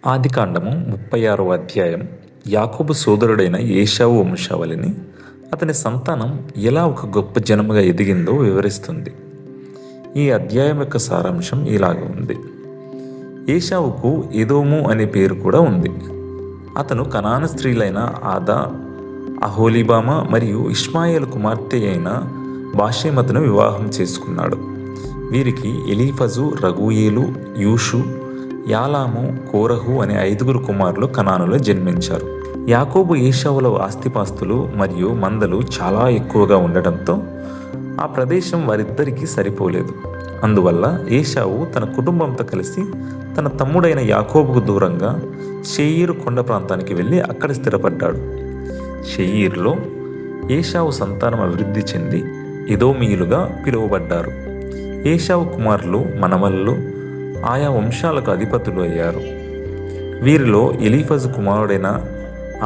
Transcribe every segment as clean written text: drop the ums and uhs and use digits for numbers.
ఆదికాండము 36వ అధ్యాయం యాకోబు సోదరుడైన ఏశావు వంశావళిని, అతని సంతానం ఎలా ఒక గొప్ప జనముగా ఎదిగిందో వివరిస్తుంది. ఈ అధ్యాయం యొక్క సారాంశం ఇలాగ ఉంది. ఏశావుకు ఎదోము అనే పేరు కూడా ఉంది. అతను కనాను స్త్రీలైన ఆదా, అహోలీబామ మరియు ఇష్మాయేలు కుమార్తె అయిన బాషెమతును వివాహం చేసుకున్నాడు. వీరికి ఎలీఫజు, రగూయేలు, యూషు, యాలాము, కోరహు అనే 5 కుమారులు కనానులో జన్మించారు. యాకోబు ఏశావుల ఆస్తిపాస్తులు మరియు మందలు చాలా ఎక్కువగా ఉండడంతో ఆ ప్రదేశం వారిద్దరికీ సరిపోలేదు. అందువల్ల ఏశావు తన కుటుంబంతో కలిసి తన తమ్ముడైన యాకోబుకు దూరంగా షేయీరు కొండ ప్రాంతానికి వెళ్ళి అక్కడ స్థిరపడ్డాడు. షేయీరులో ఏశావు సంతానం అభివృద్ధి చెంది ఎదోమీయులుగా పిలువబడ్డారు. ఏశావు కుమారులు, మనమళ్ళు ఆయా వంశాలకు అధిపతులు అయ్యారు. వీరిలో ఎలీఫజు కుమారుడైన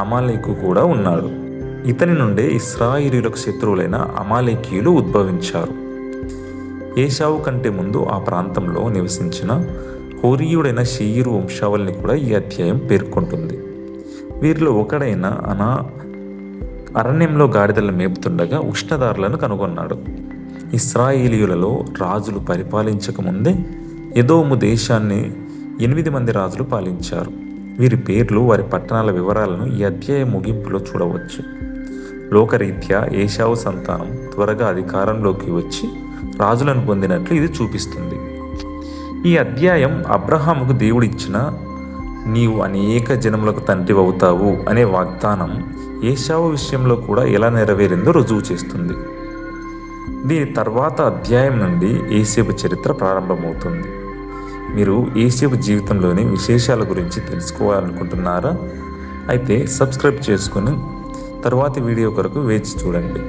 అమాలేకు కూడా ఉన్నాడు. ఇతని నుండే ఇశ్రాయేలీయులకు శత్రువులైన అమాలేకీయులు ఉద్భవించారు. ఏశావు కంటే ముందు ఆ ప్రాంతంలో నివసించిన హోరీయుడైన షేయీరు వంశావళిని కూడా ఈ అధ్యాయం పేర్కొంటుంది. వీరిలో ఒకడైన అరణ్యంలో గాడిదలను మేపుతుండగా ఉష్ణదారులను కనుగొన్నాడు. ఇశ్రాయేలీయులలో రాజులు పరిపాలించక ముందే ఎదోము దేశాన్ని 8 మంది రాజులు పాలించారు. వీరి పేర్లు, వారి పట్టణాల వివరాలను ఈ అధ్యాయం ముగింపులో చూడవచ్చు. లోకరీత్యా ఏశావు సంతానం త్వరగా అధికారంలోకి వచ్చి రాజులను పొందినట్లు ఇది చూపిస్తుంది. ఈ అధ్యాయం అబ్రహాముకు దేవుడిచ్చిన నీవు అనేక జనములకు తండ్రి అవుతావు అనే వాగ్దానం ఏశావు విషయంలో కూడా ఎలా నెరవేరిందో రుజువు చేస్తుంది. దీని తర్వాత అధ్యాయం నుండి యోసేపు చరిత్ర ప్రారంభమవుతుంది. మీరు యోసేపు జీవితంలోని విశేషాల గురించి తెలుసుకోవాలనుకుంటున్నారా? అయితే సబ్స్క్రైబ్ చేసుకుని తర్వాతి వీడియో కొరకు వేచి చూడండి.